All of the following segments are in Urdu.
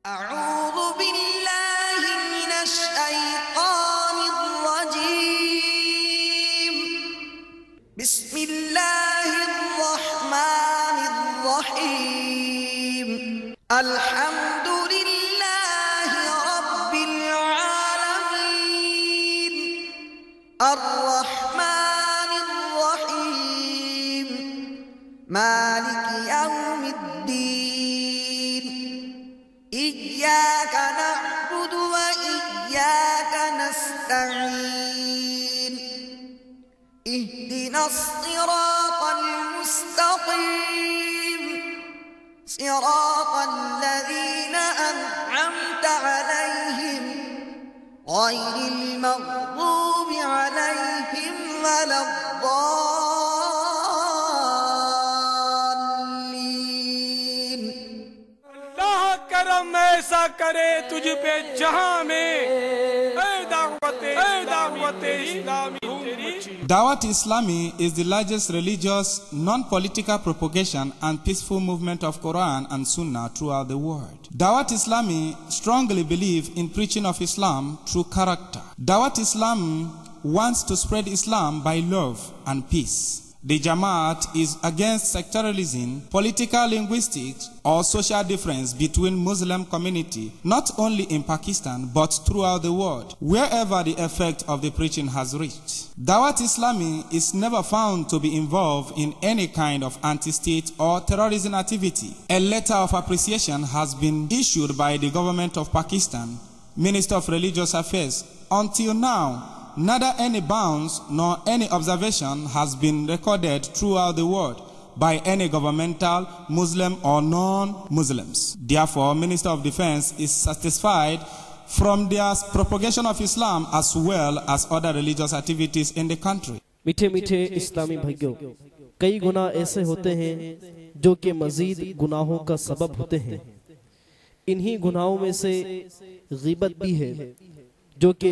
أعوذ بالله من الشيطان الرجيم. بسم الله الرحمن الرحيم. الحمد لله رب العالمين. الرحمن الرحيم. مالك يوم الدين. إياك نعبد وإياك نستعين. اهدنا الصراط المستقيم. صراط الذين أنعمت عليهم غير المغضوب عليهم ولا الضالين. اللہ کرم ایسا کرے تجھ پہ جہاں میں اے دعوت اسلامی تیری. Dawat Islami is the largest religious, non-political propagation and peaceful movement of Quran and Sunnah throughout the world. Dawat Islami strongly believe in preaching of Islam through character. Dawat Islam wants to spread Islam by love and peace. The Jamaat is against sectarianism, political linguistics, or social difference between Muslim community, not only in Pakistan, but throughout the world, wherever the effect of the preaching has reached. Dawat Islami is never found to be involved in any kind of anti-state or terrorism activity. A letter of appreciation has been issued by the government of Pakistan, Minister of Religious Affairs. Until now, neither any bounds nor any observation has been recorded throughout the world by any governmental, Muslim or non-Muslims. Therefore, Minister of Defense is satisfied from their propagation of Islam as well as other religious activities in the country. میٹھے میٹھے اسلامی بھائیوں، کئی گناہ ایسے ہوتے ہیں جو کہ مزید گناہوں کا سبب ہوتے ہیں. انہی گناہوں میں سے غیبت بھی ہے جو کہ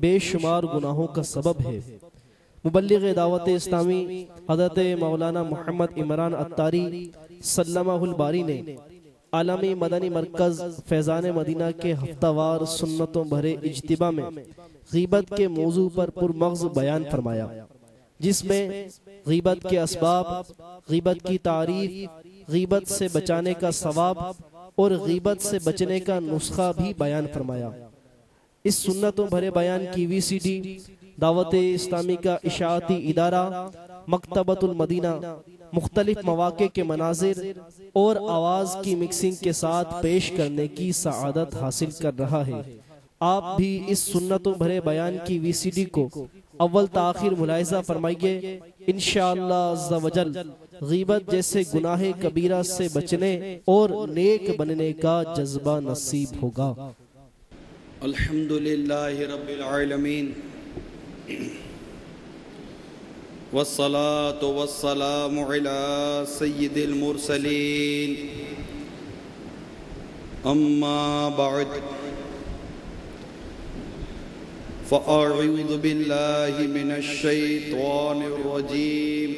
بے شمار گناہوں کا سبب ہے. مبلغ دعوت اسلامی حضرت مولانا محمد عمران عطاری سلمہ الباری نے عالمی مدنی مرکز فیضان مدینہ کے ہفتہ وار سنتوں بھرے اجتماع میں غیبت کے موضوع پر پرمغز بیان فرمایا، جس میں غیبت کے اسباب، غیبت کی تعریف، غیبت سے بچانے کا ثواب اور غیبت سے بچنے کا نسخہ بھی بیان فرمایا. اس سنتوں بھرے بیان کی وی سی ڈی دعوت اسلامی کا اشاعتی ادارہ مکتبۃ المدینہ مختلف مواقع کے مناظر اور آواز کی مکسنگ کے ساتھ پیش کرنے کی سعادت حاصل کر رہا ہے. آپ بھی اس سنتوں بھرے بیان کی وی سی ڈی کو اول تاخیر ملاحظہ فرمائیے. انشاءاللہ عز و جل غیبت جیسے گناہ کبیرہ سے بچنے اور نیک بننے کا جذبہ نصیب ہوگا. الحمدللہ رب العالمین والصلاة والسلام علی سید المرسلین اما بعد فاعوذ باللہ من الشیطان الرجیم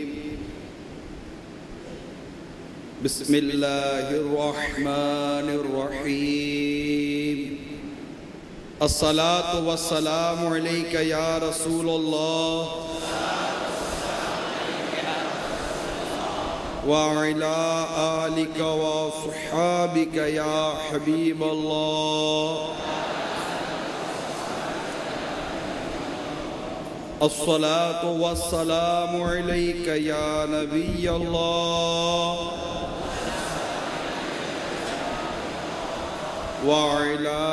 بسم اللہ الرحمن الرحیم الصلاة والسلام علیک یا رسول اللہ وعلی آلک وصحابک یا حبیب اللہ الصلاة والسلام علیک یا نبی اللہ وعلى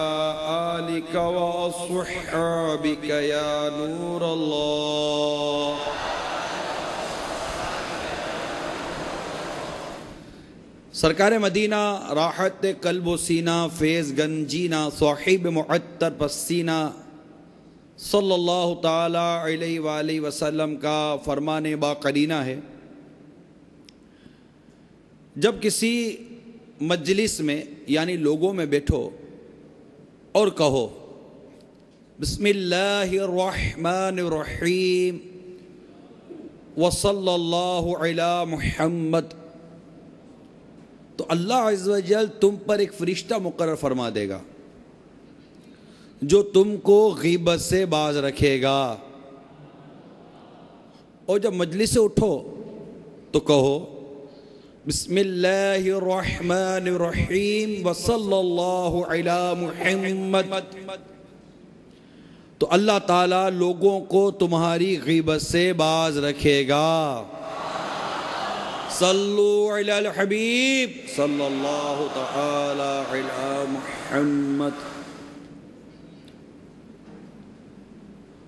آلك وأصحابك يا نور الله. سرکار مدینہ راحت قلب و سینہ فیض گنجینہ صاحب معطر پسینہ صلی اللہ تعالی علیہ وآلہ وسلم کا فرمان باقرینہ ہے. جب کسی مجلس میں یعنی لوگوں میں بیٹھو اور کہو بسم اللہ الرحمن الرحیم وصلی اللہ علی محمد تو اللہ عز و جل تم پر ایک فرشتہ مقرر فرما دے گا جو تم کو غیبت سے باز رکھے گا. اور جب مجلس سے اٹھو تو کہو بسم اللہ الرحمن الرحیم وصلی اللہ علی محمد. تو اللہ تعالیٰ لوگوں کو تمہاری غیبت سے باز رکھے گا. صلو علی الحبیب صلی اللہ تعالی علی محمد.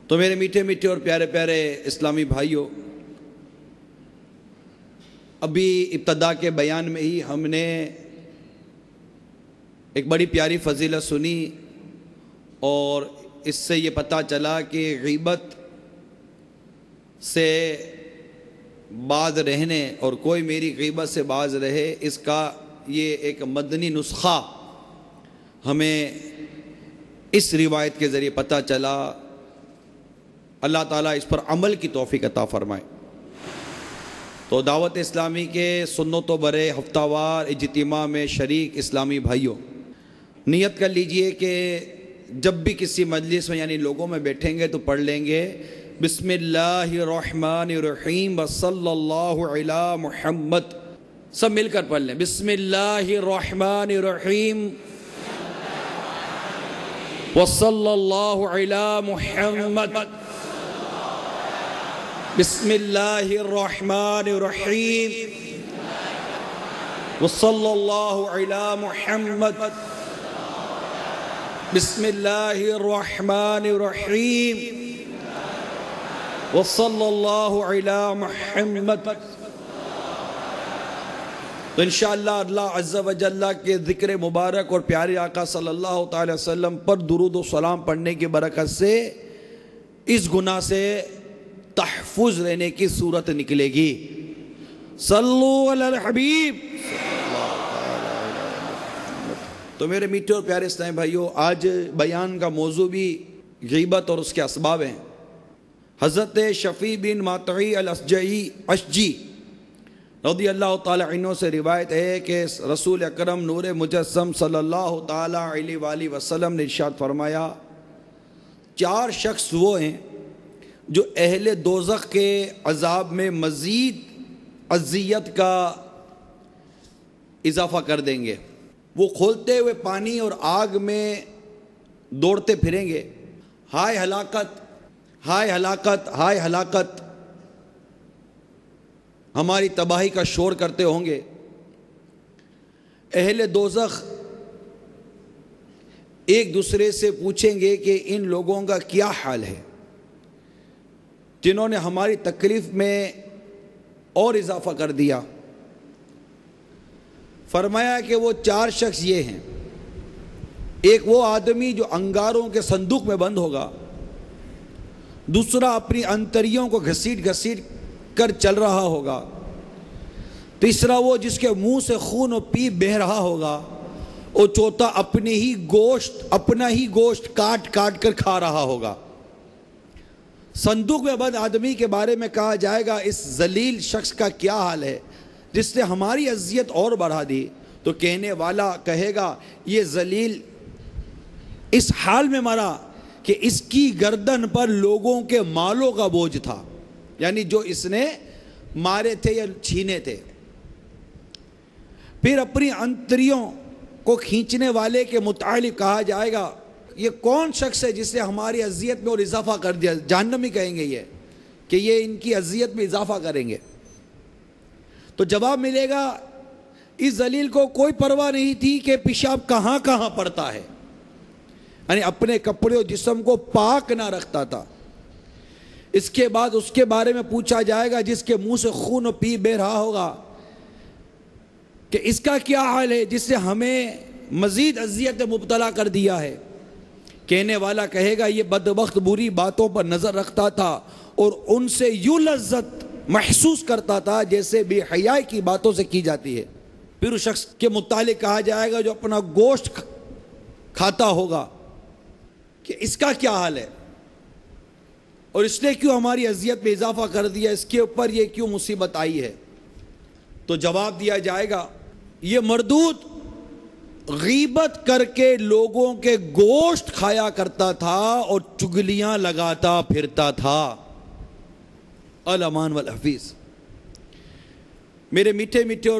تو میرے میٹھے میٹھے اور پیارے پیارے اسلامی بھائیوں، ابھی ابتدا کے بیان میں ہی ہم نے ایک بڑی پیاری فضیلت سنی اور اس سے یہ پتہ چلا کہ غیبت سے باز رہنے اور کوئی میری غیبت سے باز رہے، اس کا یہ ایک مدنی نسخہ ہمیں اس روایت کے ذریعے پتہ چلا. اللہ تعالیٰ اس پر عمل کی توفیق عطا فرمائے. تو دعوت اسلامی کے سنت و برے ہفتہ وار اجتماع میں شریک اسلامی بھائیوں، نیت کر لیجئے کہ جب بھی کسی مجلس میں یعنی لوگوں میں بیٹھیں گے تو پڑھ لیں گے بسم اللہ الرحمن الرحیم وصلی اللہ علی محمد. سب مل کر پڑھ لیں بسم اللہ الرحمن الرحیم وصلی اللہ علی محمد. بسم اللہ الرحمن الرحیم وصلی اللہ علی محمد. بسم اللہ الرحمن الرحیم وصلی اللہ علی محمد. تو انشاءاللہ اللہ عز و جل کے ذکر مبارک اور پیارے آقا صلی اللہ تعالی وسلم پر درود و سلام پڑھنے کی برکت سے اس گناہ سے تحفظ رہنے کی صورت نکلے گی. صلو علی الحبیب. تو میرے میٹھے اور پیارے اسلامی بھائیوں، آج بیان کا موضوع بھی غیبت اور اس کے اسباب ہیں. حضرت شفیع بن ماطعی الاشجعی رضی اللہ تعالی عنہ سے روایت ہے کہ رسول اکرم نور مجسم صلی اللہ تعالی علیہ وآلہ وسلم نے ارشاد فرمایا، 4 شخص وہ ہیں جو اہل دوزخ کے عذاب میں مزید اذیت کا اضافہ کر دیں گے. وہ کھولتے ہوئے پانی اور آگ میں دوڑتے پھریں گے، ہائے ہلاکت ہائے ہلاکت ہائے ہلاکت، ہماری تباہی کا شور کرتے ہوں گے. اہل دوزخ ایک دوسرے سے پوچھیں گے کہ ان لوگوں کا کیا حال ہے جنہوں نے ہماری تکلیف میں اور اضافہ کر دیا. فرمایا کہ وہ 4 شخص یہ ہیں، ایک وہ آدمی جو انگاروں کے صندوق میں بند ہوگا، دوسرا اپنی انتریوں کو گھسیٹ گھسیٹ کر چل رہا ہوگا، تیسرا وہ جس کے منہ سے خون و پیپ بہہ رہا ہوگا، اور چوتھا اپنا ہی گوشت کاٹ کاٹ کر کھا رہا ہوگا. صندوق میں بند آدمی کے بارے میں کہا جائے گا اس ذلیل شخص کا کیا حال ہے جس نے ہماری اذیت اور بڑھا دی. تو کہنے والا کہے گا یہ ذلیل اس حال میں مرا کہ اس کی گردن پر لوگوں کے مالوں کا بوجھ تھا، یعنی جو اس نے مارے تھے یا چھینے تھے. پھر اپنی انتریوں کو کھینچنے والے کے متعلق کہا جائے گا یہ کون شخص ہے جس نے ہماری اذیت میں اور اضافہ کر دیا. جہنمی کہیں گے یہ کہ یہ ان کی اذیت میں اضافہ کریں گے. تو جواب ملے گا اس ذلیل کو کوئی پرواہ نہیں تھی کہ پیشاب کہاں کہاں پڑتا ہے، یعنی اپنے کپڑے اور جسم کو پاک نہ رکھتا تھا. اس کے بعد اس کے بارے میں پوچھا جائے گا جس کے منہ سے خون و پیپ بہہ رہا ہوگا کہ اس کا کیا حال ہے جس نے ہمیں مزید اذیت مبتلا کر دیا ہے. کہنے والا کہے گا یہ بدبخت بری باتوں پر نظر رکھتا تھا اور ان سے یوں لذت محسوس کرتا تھا جیسے بے حیائی کی باتوں سے کی جاتی ہے. پھر اس شخص کے متعلق کہا جائے گا جو اپنا گوشت کھاتا ہوگا کہ اس کا کیا حال ہے اور اس نے کیوں ہماری اذیت میں اضافہ کر دیا، اس کے اوپر یہ کیوں مصیبت آئی ہے. تو جواب دیا جائے گا یہ مردود غیبت کر کے لوگوں کے گوشت کھایا کرتا تھا اور چگلیاں لگاتا پھرتا تھا۔ الامان والحفیظ، میرے میٹھے میٹھے اور